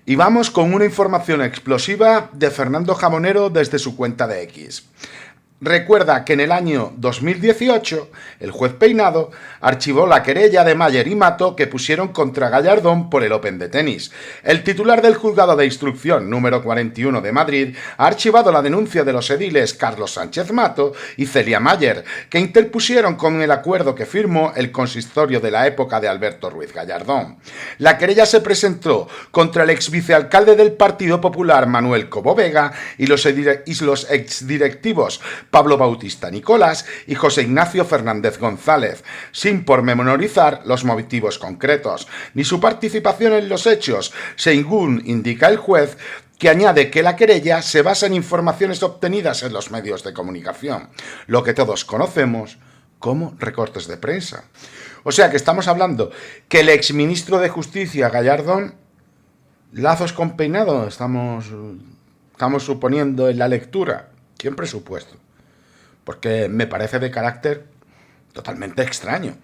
Y vamos con una información explosiva de Fernando Jamonero desde su cuenta de X. Recuerda que en el año 2018 el juez Peinado archivó la querella de Mayer y Mato que pusieron contra Gallardón por el Open de tenis. El titular del juzgado de instrucción número 41 de Madrid ha archivado la denuncia de los ediles Carlos Sánchez Mato y Celia Mayer, que interpusieron con el acuerdo que firmó el consistorio de la época de Alberto Ruiz Gallardón. La querella se presentó contra el ex vicealcalde del Partido Popular Manuel Cobo Vega y los exdirectivos Pablo Bautista Nicolás y José Ignacio Fernández González, sin pormenorizar los motivos concretos, ni su participación en los hechos, según indica el juez, que añade que la querella se basa en informaciones obtenidas en los medios de comunicación, lo que todos conocemos como recortes de prensa. O sea que estamos hablando que el exministro de Justicia, Gallardón, lazos con Peinado, estamos suponiendo en la lectura, ¿quién presupuesto? Porque me parece de carácter totalmente extraño.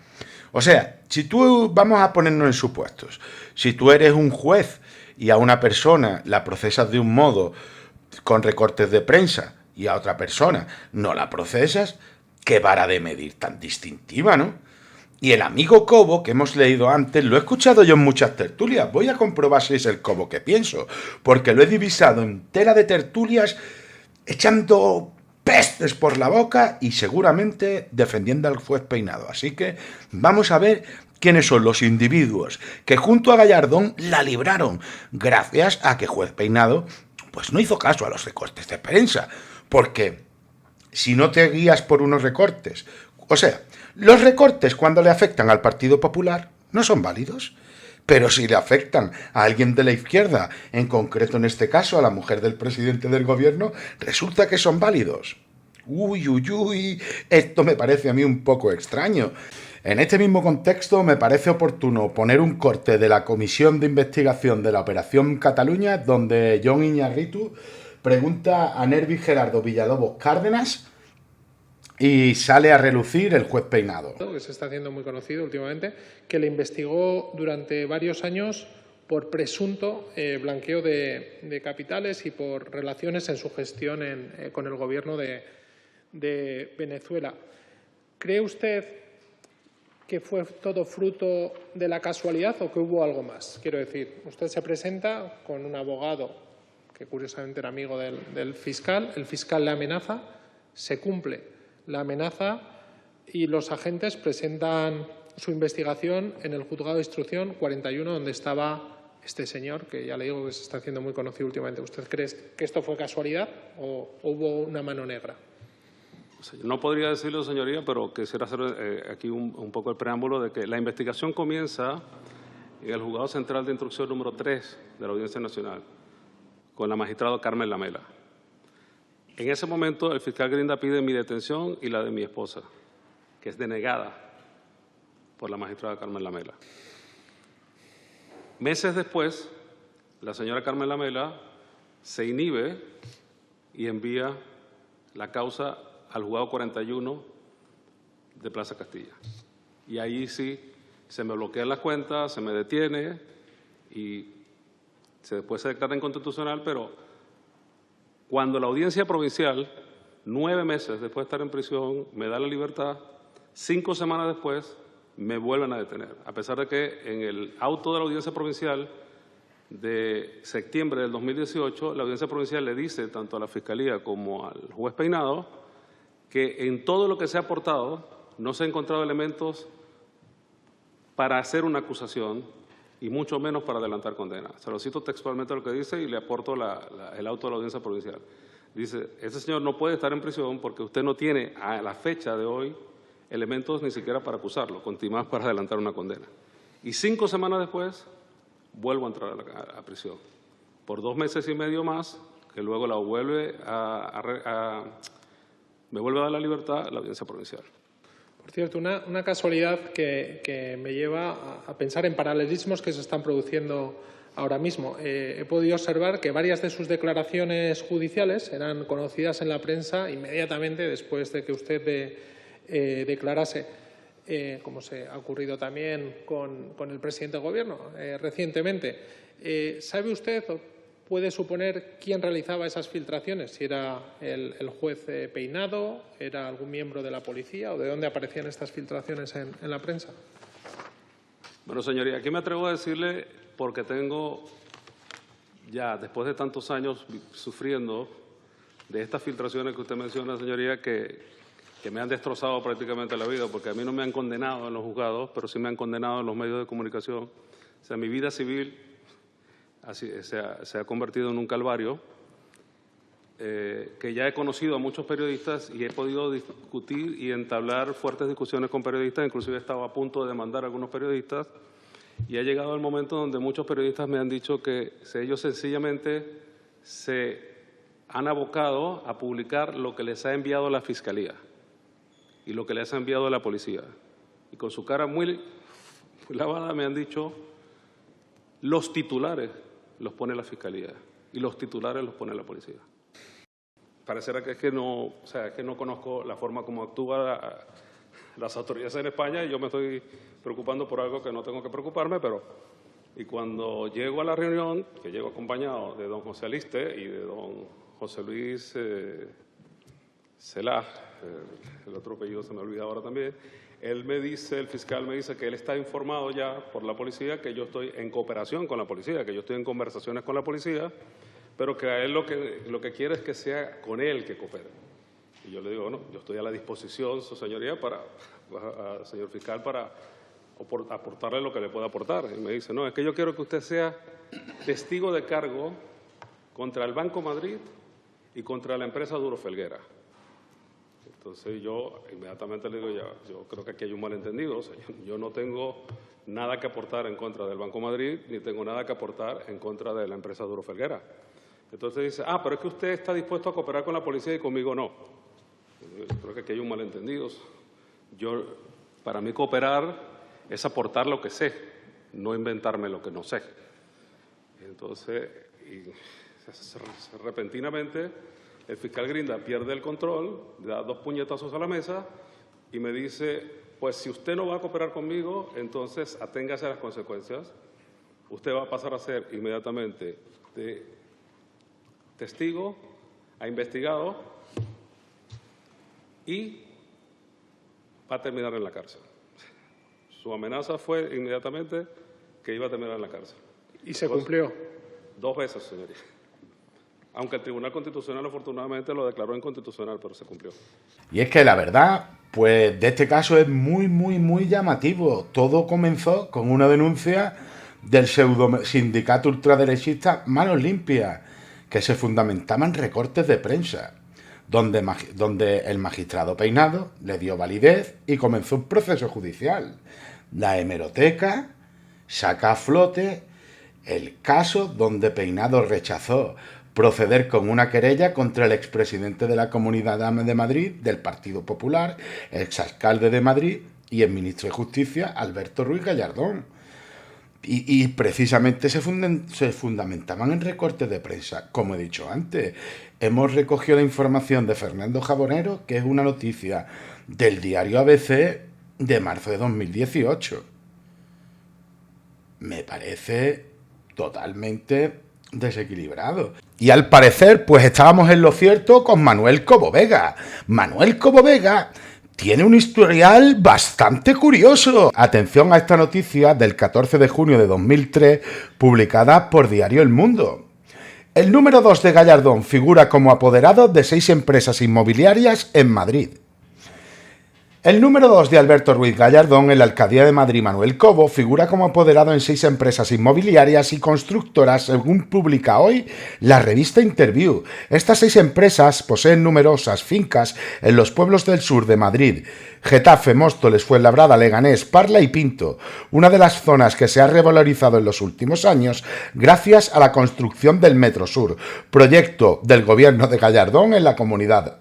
O sea, si tú, vamos a ponernos en supuestos, si tú eres un juez y a una persona la procesas de un modo con recortes de prensa y a otra persona no la procesas, qué vara de medir tan distintiva, ¿no? Y el amigo Cobo, que hemos leído antes, lo he escuchado yo en muchas tertulias. Voy a comprobar si es el Cobo que pienso, porque lo he divisado en tela de tertulias echando pestes por la boca y seguramente defendiendo al juez Peinado. Así que vamos a ver quiénes son los individuos que junto a Gallardón la libraron gracias a que juez Peinado pues no hizo caso a los recortes de prensa. Porque si no te guías por unos recortes, o sea, los recortes cuando le afectan al Partido Popular no son válidos. Pero si le afectan a alguien de la izquierda, en concreto en este caso a la mujer del presidente del gobierno, resulta que son válidos. Uy, esto me parece a mí un poco extraño. En este mismo contexto me parece oportuno poner un corte de la Comisión de Investigación de la Operación Cataluña, donde Jon Iñárritu pregunta a Nervi Gerardo Villalobos Cárdenas y sale a relucir el juez Peinado. Que se está haciendo muy conocido últimamente, que le investigó durante varios años por presunto blanqueo de capitales y por relaciones en su gestión con el gobierno de Venezuela. ¿Cree usted que fue todo fruto de la casualidad o que hubo algo más? Quiero decir, usted se presenta con un abogado que curiosamente era amigo del fiscal, el fiscal le amenaza, se cumple la amenaza y los agentes presentan su investigación en el juzgado de instrucción 41, donde estaba este señor, que ya le digo que se está haciendo muy conocido últimamente. ¿Usted cree que esto fue casualidad o hubo una mano negra? No podría decirlo, señoría, pero quisiera hacer aquí un poco el preámbulo de que la investigación comienza en el Juzgado Central de Instrucción número 3 de la Audiencia Nacional, con la magistrada Carmen Lamela. En ese momento, el fiscal Grinda pide mi detención y la de mi esposa, que es denegada por la magistrada Carmen Lamela. Meses después, la señora Carmen Lamela se inhibe y envía la causa al juzgado 41 de Plaza Castilla. Y ahí sí se me bloquean las cuentas, se me detiene y después se declara inconstitucional, pero cuando la audiencia provincial, 9 meses después de estar en prisión, me da la libertad, 5 semanas después me vuelven a detener. A pesar de que en el auto de la audiencia provincial de septiembre del 2018, la audiencia provincial le dice tanto a la Fiscalía como al juez Peinado que en todo lo que se ha aportado no se han encontrado elementos para hacer una acusación y mucho menos para adelantar condena. Se lo cito textualmente lo que dice y le aporto el auto de la audiencia provincial. Dice, ese señor no puede estar en prisión porque usted no tiene a la fecha de hoy elementos ni siquiera para acusarlo, continúa para adelantar una condena. Y 5 semanas después vuelvo a entrar a prisión por 2 meses y medio más, que luego me vuelve a dar la libertad la audiencia provincial. Por cierto, una casualidad que me lleva a pensar en paralelismos que se están produciendo ahora mismo. He podido observar que varias de sus declaraciones judiciales eran conocidas en la prensa inmediatamente después de que usted declarase, como se ha ocurrido también con el presidente del Gobierno recientemente. ¿Sabe usted o puede suponer quién realizaba esas filtraciones? Si era el juez Peinado, era algún miembro de la policía o de dónde aparecían estas filtraciones en la prensa. Bueno, señoría, aquí me atrevo a decirle, porque tengo ya, después de tantos años sufriendo de estas filtraciones que usted menciona, señoría, que me han destrozado prácticamente la vida, porque a mí no me han condenado en los juzgados, pero sí me han condenado en los medios de comunicación. O sea, mi vida civil se ha convertido en un calvario, que ya he conocido a muchos periodistas y he podido discutir y entablar fuertes discusiones con periodistas, inclusive he estado a punto de demandar a algunos periodistas, y ha llegado el momento donde muchos periodistas me han dicho que ellos sencillamente se han abocado a publicar lo que les ha enviado la Fiscalía y lo que les ha enviado la policía. Y con su cara muy lavada me han dicho, los titulares los pone la Fiscalía y los titulares los pone la policía. Parecerá que es que no, o sea, que no conozco la forma como actúan las autoridades en España y yo me estoy preocupando por algo que no tengo que preocuparme, pero y cuando llego a la reunión, que llego acompañado de don José Aliste y de don José Luis Celá, el otro apellido se me olvida ahora también, él me dice, el fiscal me dice que él está informado ya por la policía, que yo estoy en cooperación con la policía, que yo estoy en conversaciones con la policía, pero que a él lo que quiere es que sea con él que coopere. Y yo le digo, bueno, yo estoy a la disposición, su señoría, señor fiscal, para aportarle lo que le pueda aportar. Y me dice, no, es que yo quiero que usted sea testigo de cargo contra el Banco Madrid y contra la empresa Duro Felguera. Entonces yo inmediatamente le digo, ya, yo creo que aquí hay un malentendido. O sea, yo no tengo nada que aportar en contra del Banco Madrid, ni tengo nada que aportar en contra de la empresa Duro Felguera. Entonces dice, pero es que usted está dispuesto a cooperar con la policía y conmigo no. Creo que aquí hay un malentendido. Para mí cooperar es aportar lo que sé, no inventarme lo que no sé. Entonces, repentinamente, el fiscal Grinda pierde el control, da 2 puñetazos a la mesa y me dice, pues si usted no va a cooperar conmigo, entonces aténgase a las consecuencias. Usted va a pasar a ser inmediatamente de testigo a investigado y va a terminar en la cárcel. Su amenaza fue inmediatamente que iba a terminar en la cárcel. ¿Y se cumplió? 2 veces, señoría. Aunque el Tribunal Constitucional afortunadamente lo declaró inconstitucional, pero se cumplió. Y es que la verdad, pues de este caso es muy llamativo. Todo comenzó con una denuncia del pseudo sindicato ultraderechista Manos Limpias, que se fundamentaba en recortes de prensa, donde el magistrado Peinado le dio validez y comenzó un proceso judicial. La hemeroteca saca a flote el caso donde Peinado rechazó proceder con una querella contra el expresidente de la Comunidad de Madrid, del Partido Popular, exalcalde de Madrid y el ministro de Justicia, Alberto Ruiz Gallardón. Y precisamente se fundamentaban en recortes de prensa. Como he dicho antes, hemos recogido la información de Fernando Jabonero, que es una noticia del diario ABC de marzo de 2018. Me parece totalmente desequilibrado. Y al parecer, pues estábamos en lo cierto con Manuel Cobo Vega. Manuel Cobo Vega tiene un historial bastante curioso. Atención a esta noticia del 14 de junio de 2003, publicada por Diario El Mundo. El número 2 de Gallardón figura como apoderado de 6 empresas inmobiliarias en Madrid. El número 2 de Alberto Ruiz Gallardón en la Alcaldía de Madrid, Manuel Cobo, figura como apoderado en 6 empresas inmobiliarias y constructoras, según publica hoy la revista Interview. Estas 6 empresas poseen numerosas fincas en los pueblos del sur de Madrid: Getafe, Móstoles, Fuenlabrada, Leganés, Parla y Pinto, una de las zonas que se ha revalorizado en los últimos años gracias a la construcción del Metro Sur, proyecto del gobierno de Gallardón en la comunidad.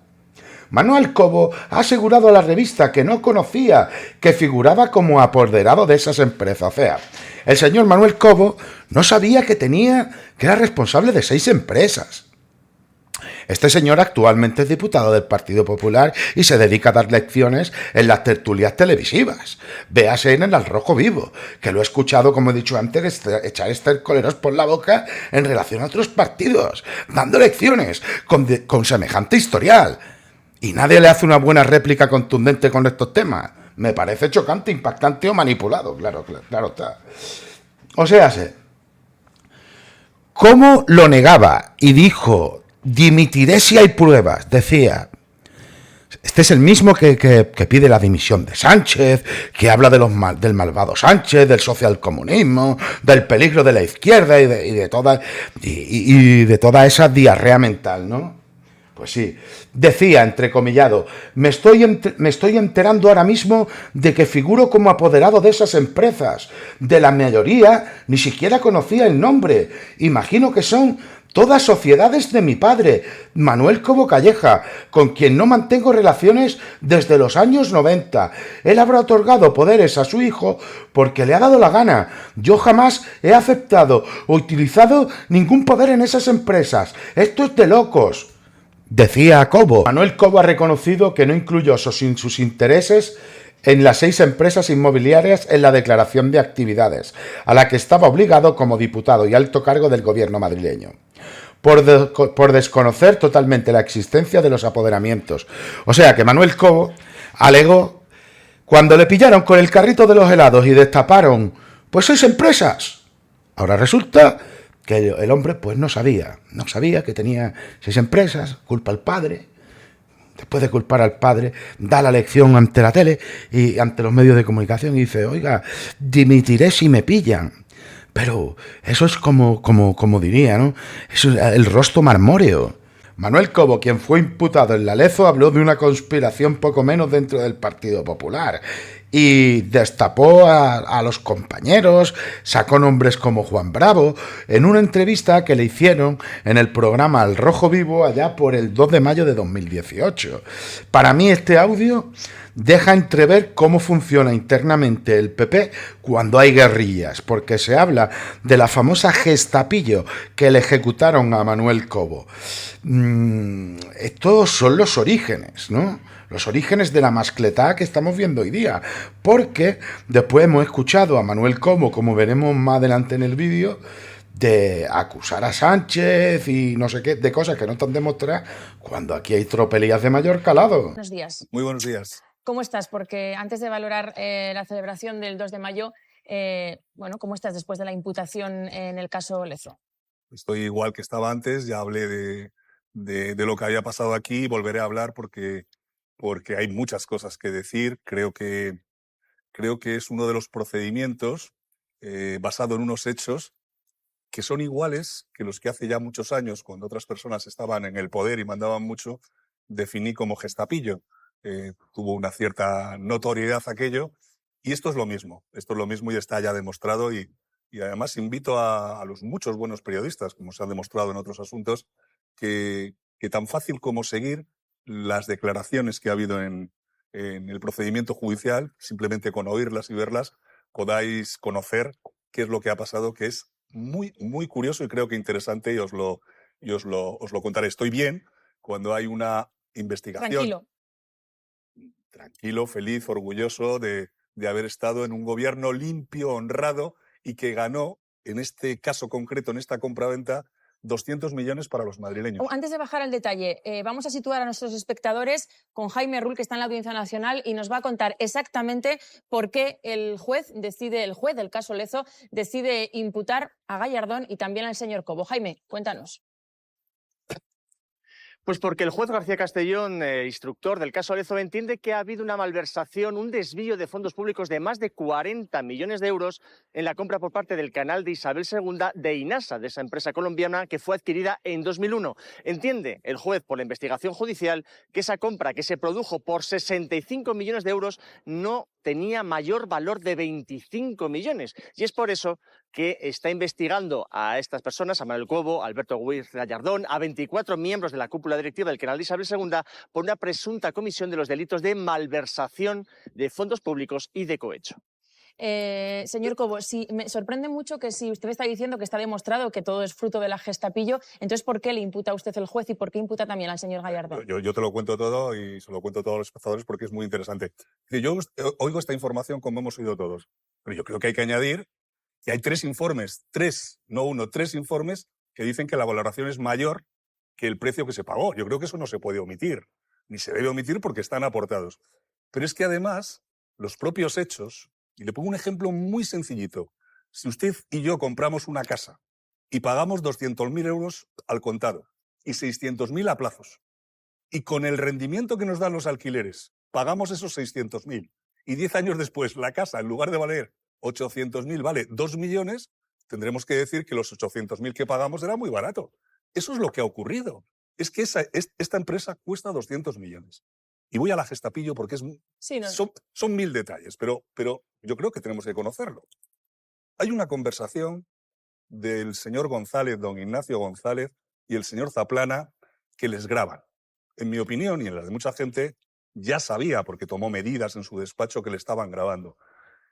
Manuel Cobo ha asegurado a la revista que no conocía que figuraba como apoderado de esas empresas. O sea, el señor Manuel Cobo no sabía que era responsable de 6 empresas. Este señor actualmente es diputado del Partido Popular y se dedica a dar lecciones en las tertulias televisivas. Véase en el Al Rojo Vivo, que lo he escuchado, como he dicho antes, echar estercoleros por la boca en relación a otros partidos, dando lecciones con semejante historial. Y nadie le hace una buena réplica contundente con estos temas. Me parece chocante, impactante o manipulado, claro está. O sea, ¿cómo lo negaba y dijo: dimitiré si hay pruebas? Decía, este es el mismo que pide la dimisión de Sánchez, que habla de del malvado Sánchez, del socialcomunismo, del peligro de la izquierda y de toda esa diarrea mental, ¿no? Pues sí, decía, entrecomillado, me estoy enterando ahora mismo de que figuro como apoderado de esas empresas. De la mayoría ni siquiera conocía el nombre. Imagino que son todas sociedades de mi padre, Manuel Cobo Calleja, con quien no mantengo relaciones desde los años 90. Él habrá otorgado poderes a su hijo porque le ha dado la gana. Yo jamás he aceptado o utilizado ningún poder en esas empresas. Esto es de locos. Decía Cobo. Manuel Cobo ha reconocido que no incluyó sus intereses en las 6 empresas inmobiliarias en la declaración de actividades, a la que estaba obligado como diputado y alto cargo del gobierno madrileño, por desconocer totalmente la existencia de los apoderamientos. O sea que Manuel Cobo alegó, cuando le pillaron con el carrito de los helados y destaparon, pues 6 empresas. Ahora resulta que el hombre pues no sabía que tenía 6 empresas, culpa al padre. Después de culpar al padre, da la lección ante la tele y ante los medios de comunicación y dice, oiga, dimitiré si me pillan. Pero eso es como diría, ¿no? Eso es el rostro marmóreo. Manuel Cobo, quien fue imputado en la Lezo, habló de una conspiración poco menos dentro del Partido Popular y destapó a los compañeros, sacó nombres como Juan Bravo, en una entrevista que le hicieron en el programa Al Rojo Vivo allá por el 2 de mayo de 2018. Para mí este audio deja entrever cómo funciona internamente el PP cuando hay guerrillas, porque se habla de la famosa Gestapillo que le ejecutaron a Manuel Cobo. Estos son los orígenes, ¿no? Los orígenes de la mascletada que estamos viendo hoy día, porque después hemos escuchado a Manuel Cobo, como veremos más adelante en el vídeo, de acusar a Sánchez y no sé qué, de cosas que no están demostradas, cuando aquí hay tropelías de mayor calado. Buenos días. Muy buenos días. ¿Cómo estás? Porque antes de valorar la celebración del 2 de mayo, ¿cómo estás después de la imputación en el caso Lezo? Estoy igual que estaba antes, ya hablé de lo que había pasado aquí y volveré a hablar porque hay muchas cosas que decir. Creo que es uno de los procedimientos basado en unos hechos que son iguales que los que hace ya muchos años, cuando otras personas estaban en el poder y mandaban mucho, definí como gestapillo. Tuvo una cierta notoriedad aquello, y esto es lo mismo y está ya demostrado, y además invito a los muchos buenos periodistas, como se ha demostrado en otros asuntos, que tan fácil como seguir las declaraciones que ha habido en el procedimiento judicial, simplemente con oírlas y verlas, podáis conocer qué es lo que ha pasado, que es muy, muy curioso y creo que interesante, y os lo contaré. Estoy bien cuando hay una investigación. Tranquilo, feliz, orgulloso de haber estado en un gobierno limpio, honrado y que ganó, en este caso concreto, en esta compraventa, 200 millones para los madrileños. Antes de bajar al detalle, vamos a situar a nuestros espectadores con Jaime Rull, que está en la Audiencia Nacional y nos va a contar exactamente por qué el juez del caso Lezo decide imputar a Gallardón y también al señor Cobo. Jaime, cuéntanos. Pues porque el juez García Castellón, instructor del caso Lezo, entiende que ha habido una malversación, un desvío de fondos públicos de más de 40 millones de euros en la compra por parte del canal de Isabel II de Inasa, de esa empresa colombiana que fue adquirida en 2001. Entiende el juez, por la investigación judicial, que esa compra, que se produjo por 65 millones de euros, no tenía mayor valor de 25 millones. Y es por eso que está investigando a estas personas, a Manuel Cobo, a Alberto Ruiz Gallardón, a 24 miembros de la cúpula directiva del canal de Isabel II por una presunta comisión de los delitos de malversación de fondos públicos y de cohecho. Señor Cobo, me sorprende mucho que si usted está diciendo que está demostrado que todo es fruto de la Gestapillo, entonces ¿por qué le imputa a usted el juez y por qué imputa también al señor Gallardón? Yo te lo cuento todo y se lo cuento a todos los espectadores porque es muy interesante. Yo oigo esta información como hemos oído todos, pero yo creo que hay que añadir que hay 3 informes, 3, no 1, 3 informes que dicen que la valoración es mayor que el precio que se pagó. Yo creo que eso no se puede omitir, ni se debe omitir porque están aportados. Pero es que además, los propios hechos, y le pongo un ejemplo muy sencillito. Si usted y yo compramos una casa y pagamos 200.000 euros al contado y 600.000 a plazos, y con el rendimiento que nos dan los alquileres pagamos esos 600.000 y 10 años después la casa, en lugar de valer 800.000, vale 2 millones, tendremos que decir que los 800.000 que pagamos era muy barato. Eso es lo que ha ocurrido. Es que esta empresa cuesta 200 millones. Y voy a la Gestapillo porque son 1000 detalles, pero yo creo que tenemos que conocerlo. Hay una conversación del señor González, don Ignacio González, y el señor Zaplana que les graban. En mi opinión y en la de mucha gente, ya sabía, porque tomó medidas en su despacho, que le estaban grabando.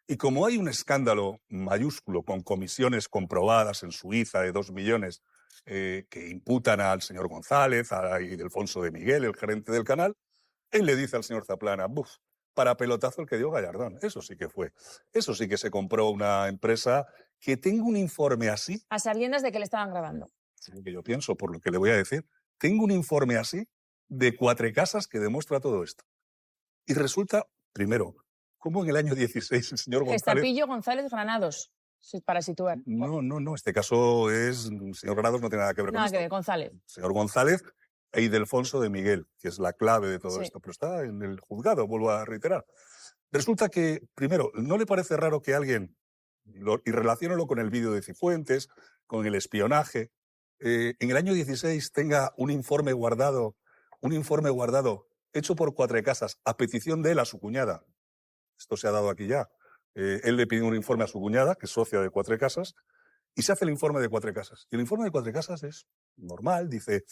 Y como hay un escándalo mayúsculo con comisiones comprobadas en Suiza de 2 millones que imputan al señor González, a Ildefonso de Miguel, el gerente del canal, él le dice al señor Zaplana, buf, para pelotazo el que dio Gallardón. Eso sí que fue. Eso sí que se compró una empresa que tengo un informe así. A sabiendas de que le estaban grabando. Que yo pienso, por lo que le voy a decir, tengo un informe así de Cuatrecasas que demuestra todo esto. Y resulta, primero, cómo en el año 16 el señor González... Gestapillo González Granados, para situar. No, este caso es... El señor Granados no tiene nada que ver con nada esto. Que ver, González. El señor González e Ildefonso de Miguel, que es la clave de todo esto, pero está en el juzgado, vuelvo a reiterar. Resulta que, primero, ¿no le parece raro que alguien, y relaciónalo con el vídeo de Cifuentes, con el espionaje, en el año 16 tenga un informe guardado hecho por Cuatrecasas a petición de él a su cuñada? Esto se ha dado aquí ya. Él le pidió un informe a su cuñada, que es socia de Cuatrecasas, y se hace el informe de Cuatrecasas. Y el informe de Cuatrecasas es normal, dice,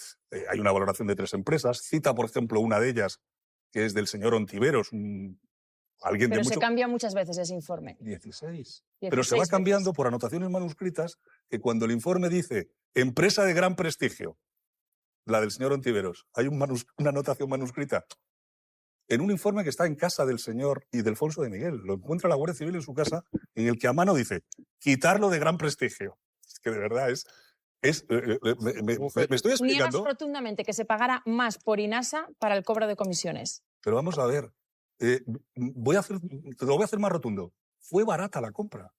hay una valoración de 3 empresas, cita, por ejemplo, una de ellas, que es del señor Ontiveros, alguien pero de mucho... se cambia muchas veces ese informe. 16. Pero se va cambiando veces. Por anotaciones manuscritas, que cuando el informe dice empresa de gran prestigio, la del señor Ontiveros, hay una anotación manuscrita en un informe que está en casa del señor Ildefonso de Miguel. Lo encuentra la Guardia Civil en su casa, en el que a mano dice, quitarlo de gran prestigio. Es que de verdad me estoy explicando. Niegas rotundamente que se pagara más por INASA para el cobro de comisiones. Pero vamos a ver, te lo voy a hacer más rotundo. Fue barata la compra.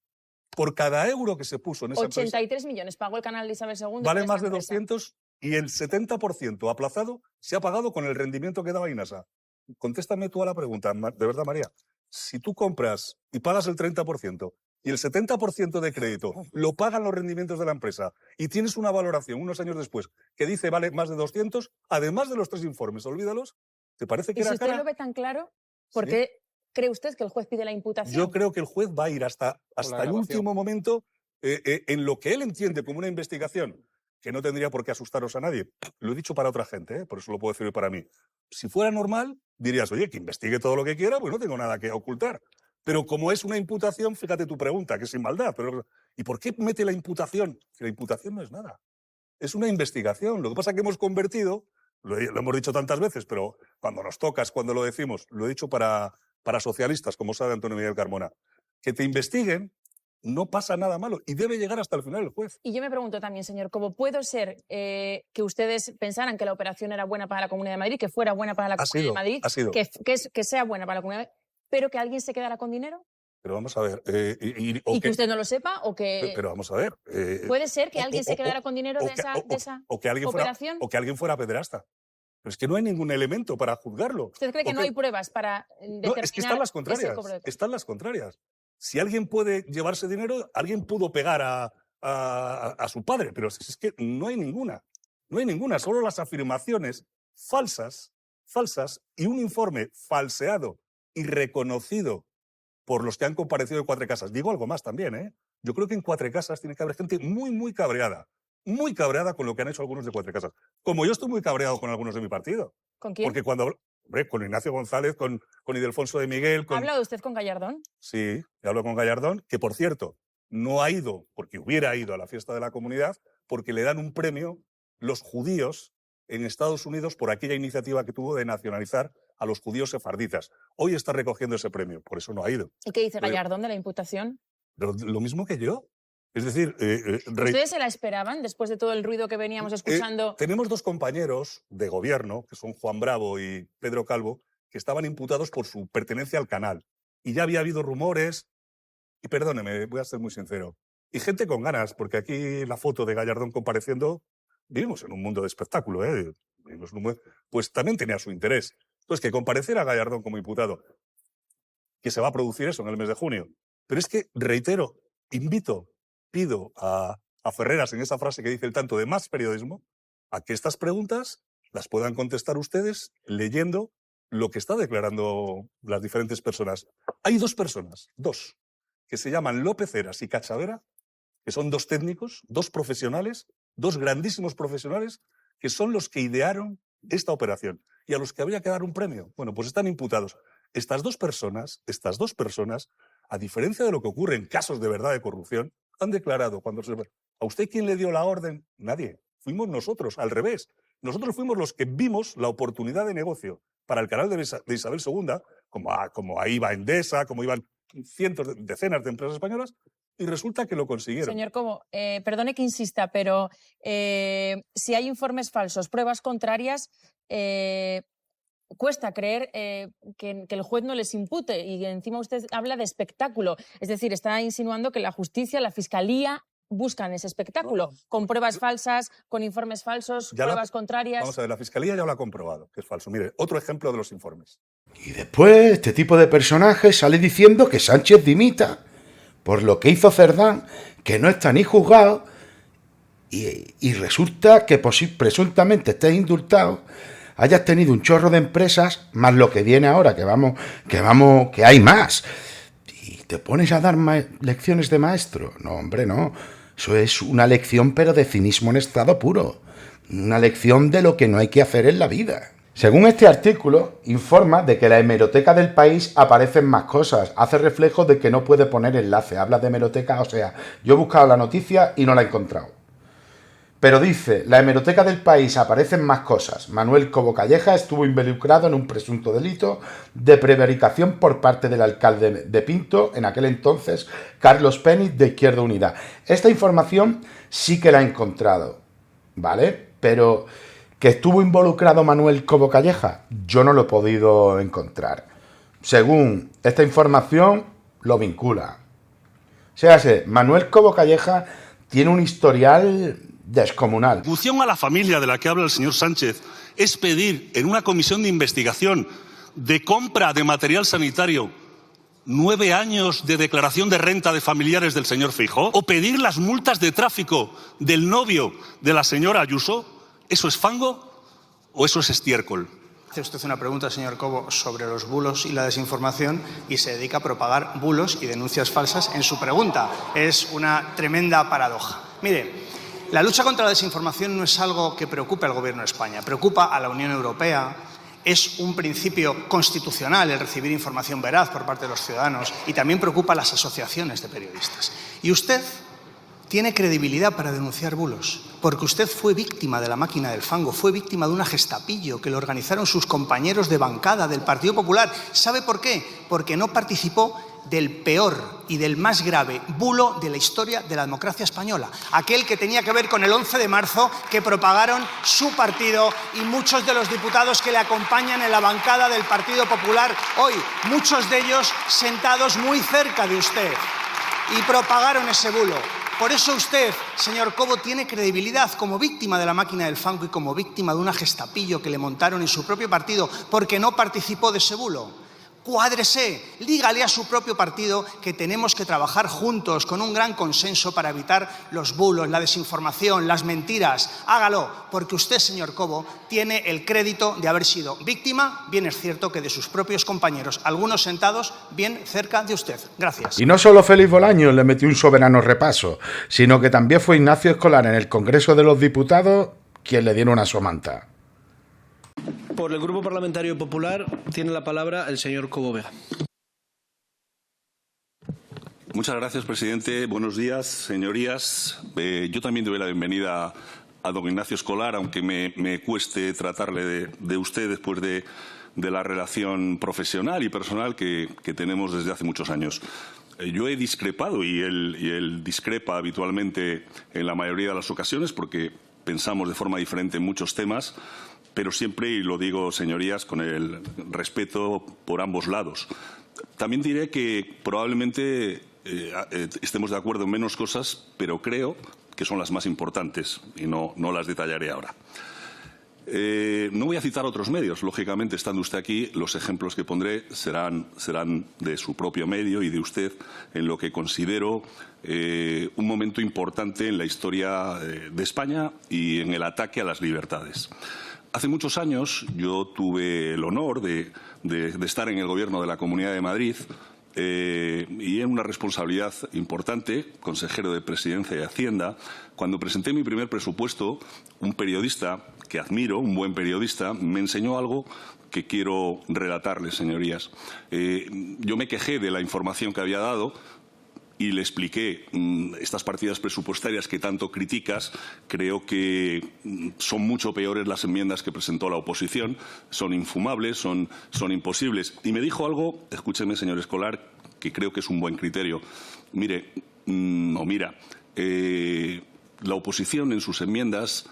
Por cada euro que se puso en esa 83 empresa, millones pagó el canal de Isabel II. Vale más de 200 y el 70% aplazado se ha pagado con el rendimiento que daba INASA. Contéstame tú a la pregunta, de verdad, María. Si tú compras y pagas el 30% y el 70% de crédito lo pagan los rendimientos de la empresa y tienes una valoración unos años después que dice vale más de 200, además de los 3 informes, olvídalos, ¿te parece que era cara? ¿Y si usted lo ve tan claro, por qué cree usted que el juez pide la imputación? Yo creo que el juez va a ir hasta el último momento en lo que él entiende como una investigación que no tendría por qué asustaros a nadie. Lo he dicho para otra gente, por eso lo puedo decir para mí. Si fuera normal, dirías, oye, que investigue todo lo que quiera, pues no tengo nada que ocultar. Pero como es una imputación, fíjate tu pregunta, que es sin maldad. Pero, ¿y por qué mete la imputación? Que la imputación no es nada. Es una investigación. Lo que pasa es que hemos convertido, lo hemos dicho tantas veces, pero cuando nos toca es cuando lo decimos, lo he dicho para socialistas, como sabe Antonio Miguel Carmona, que te investiguen, no pasa nada malo y debe llegar hasta el final el juez. Y yo me pregunto también, señor, ¿cómo puede ser que ustedes pensaran que la operación era buena para la Comunidad de Madrid, que fuera buena para la Comunidad de Madrid, que sea buena para la Comunidad de Madrid, pero que alguien se quedara con dinero? Pero vamos a ver... ¿Y que usted no lo sepa o que...? Pero vamos a ver... ¿Puede ser que alguien se quedara con dinero de esa operación? O que alguien fuera pederasta. Pero es que no hay ningún elemento para juzgarlo. ¿Usted cree que no hay pruebas para determinar? No, es que están las contrarias. Están las contrarias. Si alguien puede llevarse dinero, alguien pudo pegar a su padre, pero es que no hay ninguna. No hay ninguna, solo las afirmaciones falsas y un informe falseado y reconocido por los que han comparecido de Cuatrecasas. Digo algo más también, ¿eh? Yo creo que en Cuatrecasas tiene que haber gente muy cabreada con lo que han hecho algunos de Cuatrecasas. Como yo estoy muy cabreado con algunos de mi partido. ¿Con quién? Porque cuando Hombre, con Ignacio González, con Ildefonso de Miguel. ¿Ha hablado usted con Gallardón? Sí, he hablado con Gallardón, que por cierto, no ha ido, porque hubiera ido a la fiesta de la comunidad, porque le dan un premio los judíos en Estados Unidos por aquella iniciativa que tuvo de nacionalizar a los judíos sefarditas. Hoy está recogiendo ese premio, por eso no ha ido. ¿Y qué dice Gallardón de la imputación? Lo mismo que yo. Es decir, ¿Ustedes se la esperaban después de todo el ruido que veníamos escuchando? Tenemos dos compañeros de gobierno, que son Juan Bravo y Pedro Calvo, que estaban imputados por su pertenencia al canal. Y ya había habido rumores, y perdóneme, voy a ser muy sincero, y gente con ganas, porque aquí la foto de Gallardón compareciendo, vivimos en un mundo de espectáculo, ¿eh? Pues también tenía su interés. Entonces, que compareciera Gallardón como imputado, que se va a producir eso en el mes de junio. Pero es que, reitero, pido a Ferreras en esa frase que dice el tanto de más periodismo, a que estas preguntas las puedan contestar ustedes leyendo lo que está declarando las diferentes personas. Hay dos personas, que se llaman López Heras y Cachavera, que son dos técnicos, dos profesionales, dos grandísimos profesionales, que son los que idearon esta operación y a los que habría que dar un premio. Bueno, pues están imputados. Estas dos personas, a diferencia de lo que ocurre en casos de verdad de corrupción, han declarado ¿A usted quién le dio la orden? Nadie. Fuimos nosotros, al revés. Nosotros fuimos los que vimos la oportunidad de negocio para el canal de Isabel II, como ahí va Endesa, como iban decenas de empresas españolas, y resulta que lo consiguieron. Señor Cobo, perdone que insista, pero si hay informes falsos, pruebas contrarias, cuesta creer que el juez no les impute, y encima usted habla de espectáculo. Es decir, está insinuando que la justicia, la fiscalía buscan ese espectáculo, con pruebas falsas, con informes falsos, pruebas contrarias. Vamos a ver, la fiscalía ya lo ha comprobado, que es falso. Mire, otro ejemplo de los informes. Y después este tipo de personaje sale diciendo que Sánchez dimita por lo que hizo Cerdán, que no está ni juzgado, y resulta que presuntamente estés indultado, hayas tenido un chorro de empresas, más lo que viene ahora, que hay más. Y te pones a dar lecciones de maestro. No, hombre, no. Eso es una lección, pero de cinismo en estado puro. Una lección de lo que no hay que hacer en la vida. Según este artículo, informa de que en la hemeroteca del País aparecen más cosas. Hace reflejo de que no puede poner enlace. Habla de hemeroteca, o sea, yo he buscado la noticia y no la he encontrado. Pero dice, la hemeroteca del País aparecen más cosas. Manuel Cobo Calleja estuvo involucrado en un presunto delito de prevaricación por parte del alcalde de Pinto, en aquel entonces, Carlos Penis, de Izquierda Unida. Esta información sí que la he encontrado, ¿vale? Pero que estuvo involucrado Manuel Cobo Calleja, yo no lo he podido encontrar. Según esta información, lo vincula. O sea, Manuel Cobo Calleja tiene un historial descomunal. La atribución a la familia de la que habla el señor Sánchez es pedir en una comisión de investigación de compra de material sanitario 9 años de declaración de renta de familiares del señor Feijóo, o pedir las multas de tráfico del novio de la señora Ayuso. ¿Eso es fango o eso es estiércol? Hace usted una pregunta, señor Cobo, sobre los bulos y la desinformación y se dedica a propagar bulos y denuncias falsas en su pregunta. Es una tremenda paradoja. Mire, la lucha contra la desinformación no es algo que preocupe al Gobierno de España, preocupa a la Unión Europea, es un principio constitucional el recibir información veraz por parte de los ciudadanos y también preocupa a las asociaciones de periodistas. Y usted tiene credibilidad para denunciar bulos, porque usted fue víctima de la máquina del fango, fue víctima de una gestapillo que lo organizaron sus compañeros de bancada del Partido Popular. ¿Sabe por qué? Porque no participó del peor y del más grave bulo de la historia de la democracia española, aquel que tenía que ver con el 11 de marzo que propagaron su partido y muchos de los diputados que le acompañan en la bancada del Partido Popular hoy, muchos de ellos sentados muy cerca de usted, y propagaron ese bulo. Por eso usted, señor Cobo, tiene credibilidad como víctima de la máquina del fango y como víctima de una gestapillo que le montaron en su propio partido porque no participó de ese bulo. Cuádrese, dígale a su propio partido que tenemos que trabajar juntos con un gran consenso para evitar los bulos, la desinformación, las mentiras. Hágalo, porque usted, señor Cobo, tiene el crédito de haber sido víctima, bien es cierto que de sus propios compañeros, algunos sentados bien cerca de usted. Gracias. Y no solo Félix Bolaños le metió un soberano repaso, sino que también fue Ignacio Escolar en el Congreso de los Diputados quien le dieron una somanta. Por el Grupo Parlamentario Popular tiene la palabra el señor Cobo Vega. Muchas gracias, presidente. Buenos días, señorías. Yo también doy la bienvenida a don Ignacio Escolar, aunque me cueste tratarle de usted después de la relación profesional y personal que tenemos desde hace muchos años. Yo he discrepado y él discrepa habitualmente en la mayoría de las ocasiones porque pensamos de forma diferente en muchos temas, pero siempre, y lo digo, señorías, con el respeto por ambos lados. También diré que probablemente estemos de acuerdo en menos cosas, pero creo que son las más importantes y no las detallaré ahora. No voy a citar otros medios. Lógicamente, estando usted aquí, los ejemplos que pondré serán de su propio medio y de usted en lo que considero un momento importante en la historia de España y en el ataque a las libertades. Hace muchos años yo tuve el honor de estar en el Gobierno de la Comunidad de Madrid y en una responsabilidad importante, consejero de Presidencia y Hacienda. Cuando presenté mi primer presupuesto, un periodista que admiro, un buen periodista, me enseñó algo que quiero relatarles, señorías. Yo me quejé de la información que había dado y le expliqué estas partidas presupuestarias que tanto criticas, creo que son mucho peores las enmiendas que presentó la oposición, son infumables, son imposibles. Y me dijo algo, escúcheme, señor Escolar, que creo que es un buen criterio. Mira, la oposición en sus enmiendas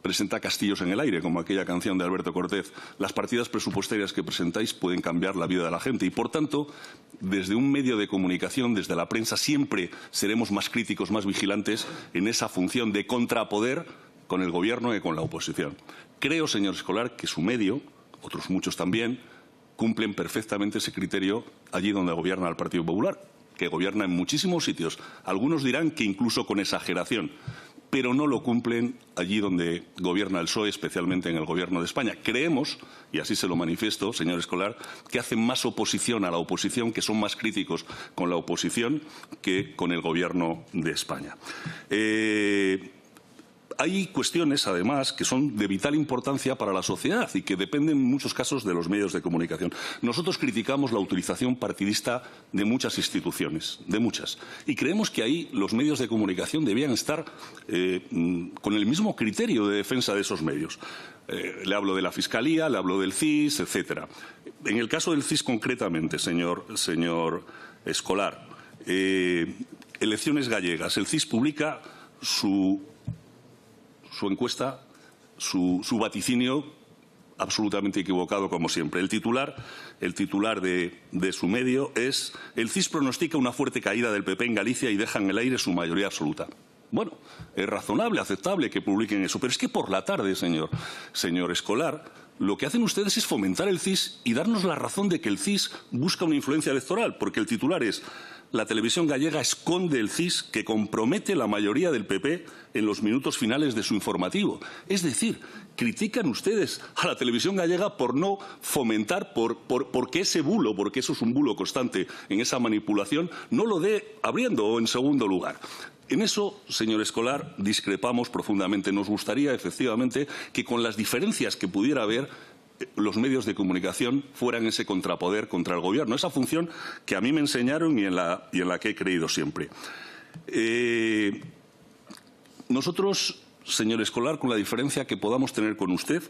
presenta castillos en el aire, como aquella canción de Alberto Cortés. Las partidas presupuestarias que presentáis pueden cambiar la vida de la gente y, por tanto, desde un medio de comunicación, desde la prensa, siempre seremos más críticos, más vigilantes en esa función de contrapoder con el Gobierno y con la oposición. Creo, señor Escolar, que su medio, otros muchos también, cumplen perfectamente ese criterio allí donde gobierna el Partido Popular, que gobierna en muchísimos sitios. Algunos dirán que incluso con exageración, pero no lo cumplen allí donde gobierna el PSOE, especialmente en el Gobierno de España. Creemos, y así se lo manifiesto, señor Escolar, que hacen más oposición a la oposición, que son más críticos con la oposición que con el Gobierno de España. Hay cuestiones, además, que son de vital importancia para la sociedad y que dependen en muchos casos de los medios de comunicación. Nosotros criticamos la utilización partidista de muchas instituciones, de muchas, y creemos que ahí los medios de comunicación debían estar con el mismo criterio de defensa de esos medios. Le hablo de la Fiscalía, le hablo del CIS, etcétera. En el caso del CIS concretamente, señor Escolar, elecciones gallegas. El CIS publica su encuesta, su vaticinio absolutamente equivocado, como siempre. El titular de su medio es: el CIS pronostica una fuerte caída del PP en Galicia y deja en el aire su mayoría absoluta. Bueno, es razonable, aceptable que publiquen eso, pero es que por la tarde, señor Escolar, lo que hacen ustedes es fomentar el CIS y darnos la razón de que el CIS busca una influencia electoral, porque el titular es: la televisión gallega esconde el CIS que compromete la mayoría del PP en los minutos finales de su informativo. Es decir, critican ustedes a la televisión gallega por no fomentar, porque ese bulo, porque eso es un bulo constante en esa manipulación, no lo dé abriendo o en segundo lugar. En eso, señor Escolar, discrepamos profundamente. Nos gustaría, efectivamente, que con las diferencias que pudiera haber, los medios de comunicación fueran ese contrapoder contra el Gobierno, esa función que a mí me enseñaron y en la que he creído siempre. Nosotros, señor Escolar, con la diferencia que podamos tener con usted,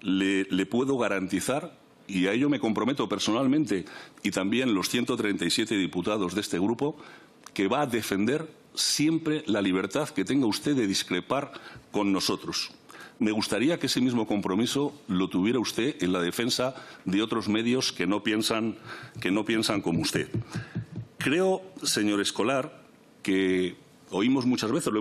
le puedo garantizar, y a ello me comprometo personalmente, y también los 137 diputados de este grupo, que va a defender siempre la libertad que tenga usted de discrepar con nosotros. Me gustaría que ese mismo compromiso lo tuviera usted en la defensa de otros medios que no piensan como usted. Creo, señor Escolar, que oímos muchas veces, lo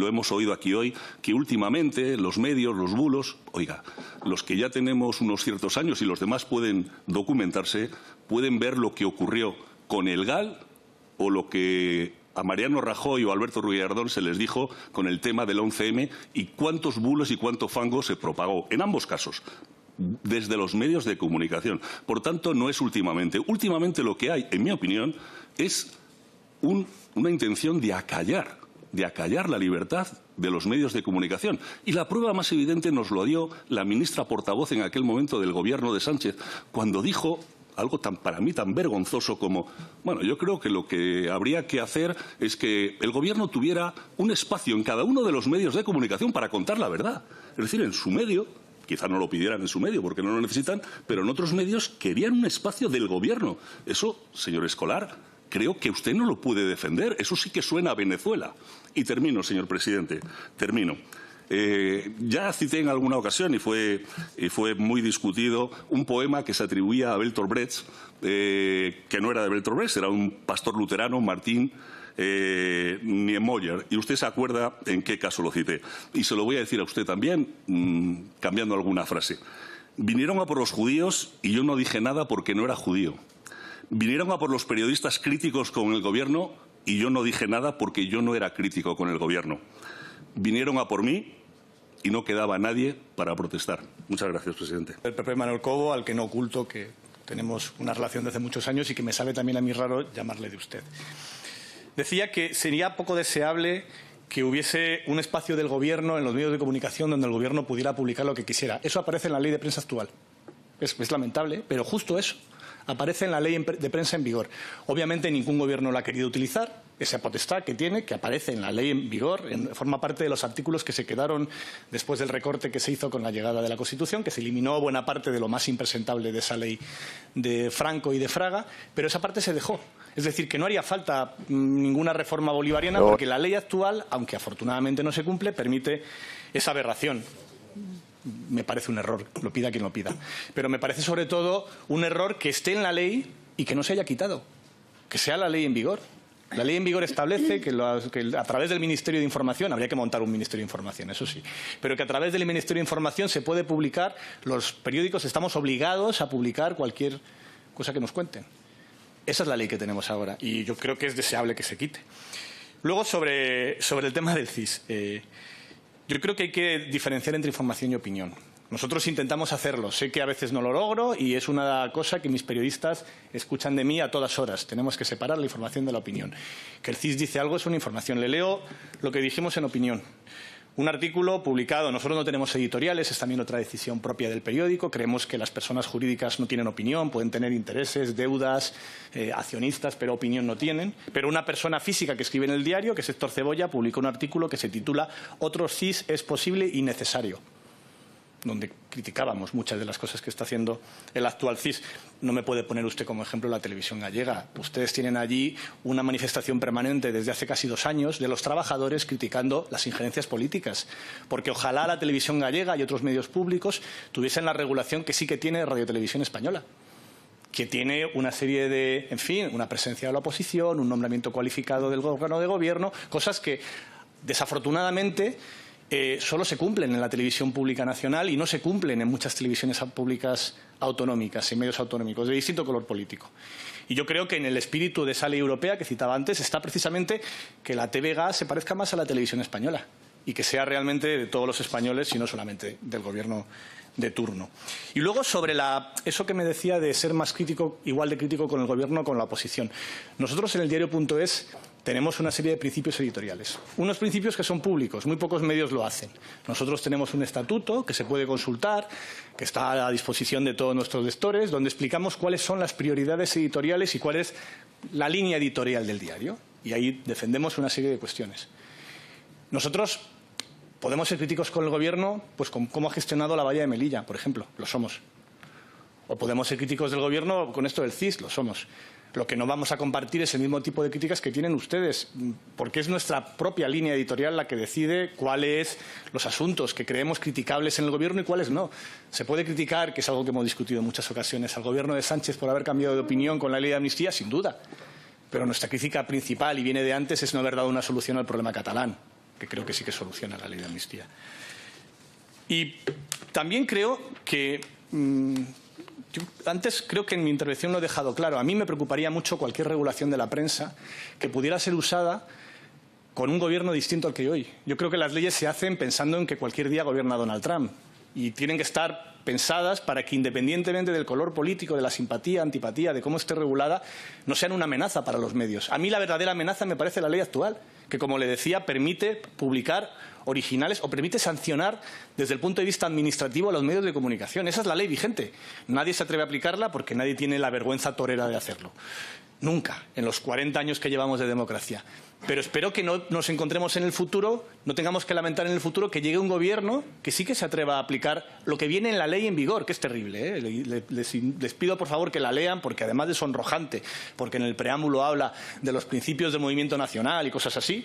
hemos oído aquí hoy, que últimamente los medios, los bulos, oiga, los que ya tenemos unos ciertos años y los demás pueden documentarse, pueden ver lo que ocurrió con el GAL o lo que a Mariano Rajoy o Alberto Rubilardón se les dijo con el tema del 11M y cuántos bulos y cuánto fango se propagó, en ambos casos, desde los medios de comunicación. Por tanto, no es últimamente. Últimamente lo que hay, en mi opinión, es una intención de acallar de acallar la libertad de los medios de comunicación. Y la prueba más evidente nos lo dio la ministra portavoz en aquel momento del Gobierno de Sánchez, cuando dijo algo para mí tan vergonzoso como, bueno, yo creo que lo que habría que hacer es que el Gobierno tuviera un espacio en cada uno de los medios de comunicación para contar la verdad. Es decir, en su medio, quizá no lo pidieran en su medio porque no lo necesitan, pero en otros medios querían un espacio del Gobierno. Eso, señor Escolar, creo que usted no lo puede defender. Eso sí que suena a Venezuela. Y termino, señor presidente, termino. Ya cité en alguna ocasión, y fue muy discutido, un poema que se atribuía a Bertolt Brecht, que no era de Bertolt Brecht, era un pastor luterano, Martín Niemöller. Y usted se acuerda en qué caso lo cité. Y se lo voy a decir a usted también, cambiando alguna frase. Vinieron a por los judíos y yo no dije nada porque no era judío. Vinieron a por los periodistas críticos con el Gobierno y yo no dije nada porque yo no era crítico con el Gobierno. Vinieron a por mí y no quedaba nadie para protestar. Muchas gracias, presidente. El PP Manuel Cobo, al que no oculto que tenemos una relación de hace muchos años y que me sabe también a mí raro llamarle de usted. Decía que sería poco deseable que hubiese un espacio del Gobierno en los medios de comunicación donde el Gobierno pudiera publicar lo que quisiera. Eso aparece en la ley de prensa actual. Es lamentable, pero justo eso aparece en la ley de prensa en vigor. Obviamente ningún Gobierno lo ha querido utilizar. Esa potestad que tiene, que aparece en la ley en vigor, forma parte de los artículos que se quedaron después del recorte que se hizo con la llegada de la Constitución, que se eliminó buena parte de lo más impresentable de esa ley de Franco y de Fraga, pero esa parte se dejó. Es decir, que no haría falta ninguna reforma bolivariana porque la ley actual, aunque afortunadamente no se cumple, permite esa aberración. Me parece un error, lo pida quien lo pida. Pero me parece sobre todo un error que esté en la ley y que no se haya quitado, que sea la ley en vigor. La ley en vigor establece que a través del Ministerio de Información, habría que montar un Ministerio de Información, eso sí, pero que a través del Ministerio de Información se puede publicar, los periódicos estamos obligados a publicar cualquier cosa que nos cuenten. Esa es la ley que tenemos ahora y yo creo que es deseable que se quite. Luego, sobre el tema del CIS, yo creo que hay que diferenciar entre información y opinión. Nosotros intentamos hacerlo. Sé que a veces no lo logro y es una cosa que mis periodistas escuchan de mí a todas horas. Tenemos que separar la información de la opinión. Que el CIS dice algo es una información. Le leo lo que dijimos en opinión. Un artículo publicado. Nosotros no tenemos editoriales, es también otra decisión propia del periódico. Creemos que las personas jurídicas no tienen opinión, pueden tener intereses, deudas, accionistas, pero opinión no tienen. Pero una persona física que escribe en el diario, que es Héctor Cebolla, publicó un artículo que se titula «Otro CIS es posible y necesario», donde criticábamos muchas de las cosas que está haciendo el actual CIS. No me puede poner usted como ejemplo la televisión gallega. Ustedes tienen allí una manifestación permanente desde hace casi 2 años de los trabajadores criticando las injerencias políticas. Porque ojalá la televisión gallega y otros medios públicos tuviesen la regulación que sí que tiene Radio Televisión Española, que tiene una serie de, en fin, una presencia de la oposición, un nombramiento cualificado del órgano de gobierno, cosas que desafortunadamente solo se cumplen en la televisión pública nacional y no se cumplen en muchas televisiones públicas autonómicas, en medios autonómicos de distinto color político. Y yo creo que en el espíritu de esa ley europea que citaba antes está precisamente que la TVG se parezca más a la televisión española y que sea realmente de todos los españoles y no solamente del gobierno de turno. Y luego sobre eso que me decía de ser más crítico, igual de crítico con el gobierno o con la oposición. Nosotros en el diario.es tenemos una serie de principios editoriales. Unos principios que son públicos, muy pocos medios lo hacen. Nosotros tenemos un estatuto que se puede consultar, que está a disposición de todos nuestros lectores, donde explicamos cuáles son las prioridades editoriales y cuál es la línea editorial del diario. Y ahí defendemos una serie de cuestiones. Nosotros podemos ser críticos con el gobierno, pues con cómo ha gestionado la valla de Melilla, por ejemplo, lo somos. O podemos ser críticos del gobierno con esto del CIS, lo somos. Lo que no vamos a compartir es el mismo tipo de críticas que tienen ustedes, porque es nuestra propia línea editorial la que decide cuáles los asuntos que creemos criticables en el gobierno y cuáles no. Se puede criticar, que es algo que hemos discutido en muchas ocasiones, al gobierno de Sánchez por haber cambiado de opinión con la ley de amnistía, sin duda. Pero nuestra crítica principal, y viene de antes, es no haber dado una solución al problema catalán, que creo que sí que soluciona la ley de amnistía. Y también creo que yo antes creo que en mi intervención lo he dejado claro. A mí me preocuparía mucho cualquier regulación de la prensa que pudiera ser usada con un gobierno distinto al que hay hoy. Yo creo que las leyes se hacen pensando en que cualquier día gobierna Donald Trump. y tienen que estar pensadas para que, independientemente del color político, de la simpatía, antipatía, de cómo esté regulada, no sean una amenaza para los medios. A mí la verdadera amenaza me parece la ley actual, que, como le decía, permite publicar originales o permite sancionar desde el punto de vista administrativo a los medios de comunicación. Esa es la ley vigente. Nadie se atreve a aplicarla porque nadie tiene la vergüenza torera de hacerlo. Nunca, en los 40 años que llevamos de democracia. Pero espero que no nos encontremos en el futuro, no tengamos que lamentar en el futuro que llegue un gobierno que sí que se atreva a aplicar lo que viene en la ley en vigor, que es terrible, ¿eh? Les pido, por favor, que la lean, porque además de sonrojante, porque en el preámbulo habla de los principios del movimiento nacional y cosas así,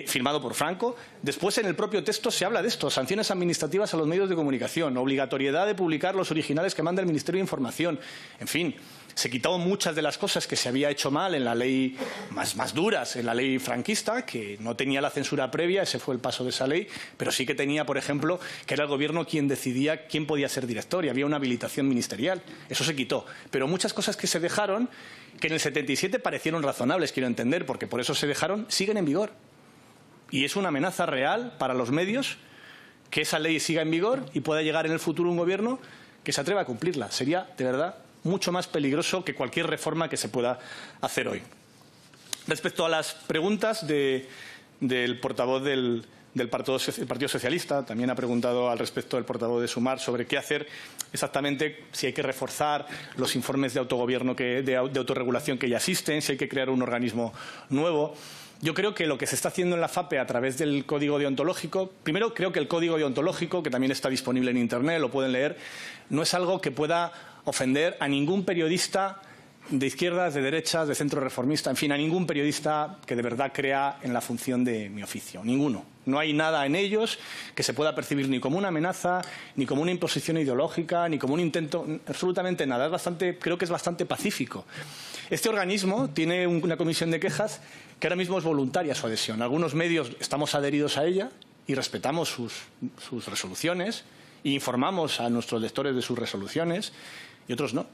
firmado por Franco. Después, en el propio texto se habla de esto: sanciones administrativas a los medios de comunicación, obligatoriedad de publicar los originales que manda el Ministerio de Información. En fin, se quitaron muchas de las cosas que se había hecho mal en la ley, más duras, en la ley franquista, que no tenía la censura previa, ese fue el paso de esa ley, pero sí que tenía, por ejemplo, que era el gobierno quien decidía quién podía ser director y había una habilitación ministerial. Eso se quitó. Pero muchas cosas que se dejaron, que en el 77 parecieron razonables, quiero entender, porque por eso se dejaron, siguen en vigor. Y es una amenaza real para los medios que esa ley siga en vigor y pueda llegar en el futuro un gobierno que se atreva a cumplirla. Sería, de verdad, mucho más peligroso que cualquier reforma que se pueda hacer hoy. Respecto a las preguntas del portavoz del Partido Socialista, también ha preguntado al respecto el portavoz de Sumar sobre qué hacer exactamente, si hay que reforzar los informes de autogobierno, de autorregulación que ya existen, si hay que crear un organismo nuevo. Yo creo que lo que se está haciendo en la FAPE a través del código deontológico, primero creo que el código deontológico, que también está disponible en Internet, lo pueden leer, no es algo que pueda ofender a ningún periodista de izquierdas, de derechas, de centro reformista, en fin, a ningún periodista que de verdad crea en la función de mi oficio. Ninguno. No hay nada en ellos que se pueda percibir ni como una amenaza, ni como una imposición ideológica, ni como un intento, absolutamente nada. Creo que es bastante pacífico. Este organismo tiene una comisión de quejas que ahora mismo es voluntaria su adhesión. Algunos medios estamos adheridos a ella y respetamos sus resoluciones e informamos a nuestros lectores de sus resoluciones, y otros no.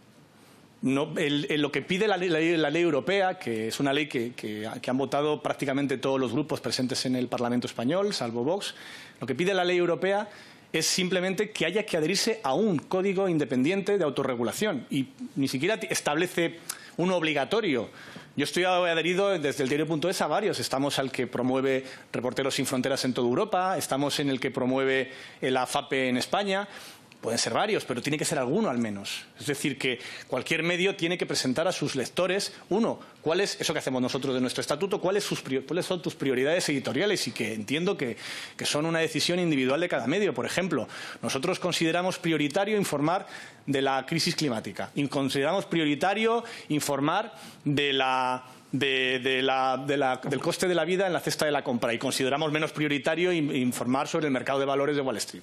Lo que pide la ley europea, que es una ley que han votado prácticamente todos los grupos presentes en el Parlamento español, salvo Vox, lo que pide la ley europea es simplemente que haya que adherirse a un código independiente de autorregulación, y ni siquiera establece uno obligatorio. Yo estoy adherido desde el diario.es a varios. Estamos al que promueve Reporteros Sin Fronteras en toda Europa, estamos en el que promueve la FAPE en España. Pueden ser varios, pero tiene que ser alguno al menos. Es decir, que cualquier medio tiene que presentar a sus lectores, uno, cuál es eso que hacemos nosotros de nuestro estatuto, cuáles son tus prioridades editoriales, y que entiendo que son una decisión individual de cada medio. Por ejemplo, nosotros consideramos prioritario informar de la crisis climática, y consideramos prioritario informar del coste de la vida en la cesta de la compra, y consideramos menos prioritario informar sobre el mercado de valores de Wall Street.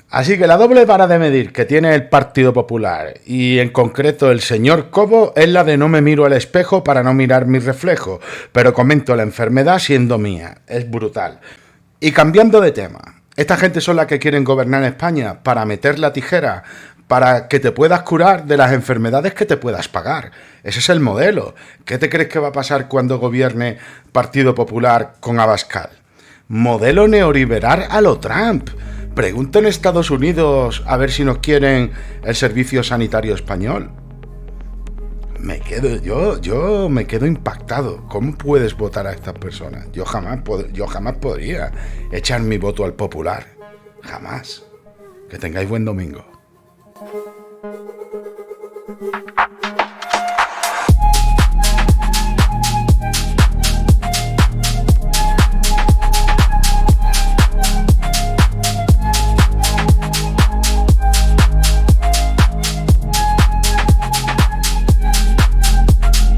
Así que la doble vara de medir que tiene el Partido Popular, y en concreto el señor Cobo, es la de no me miro al espejo para no mirar mi reflejo, pero comento la enfermedad siendo mía. Es brutal. Y cambiando de tema, esta gente son las que quieren gobernar España para meter la tijera, para que te puedas curar de las enfermedades que te puedas pagar. Ese es el modelo. ¿Qué te crees que va a pasar cuando gobierne Partido Popular con Abascal? Modelo neoliberal a lo Trump. Pregunta en Estados Unidos a ver si nos quieren el servicio sanitario español. Yo me quedo impactado. ¿Cómo puedes votar a estas personas? Yo jamás podría echar mi voto al Popular. Jamás. Que tengáis buen domingo.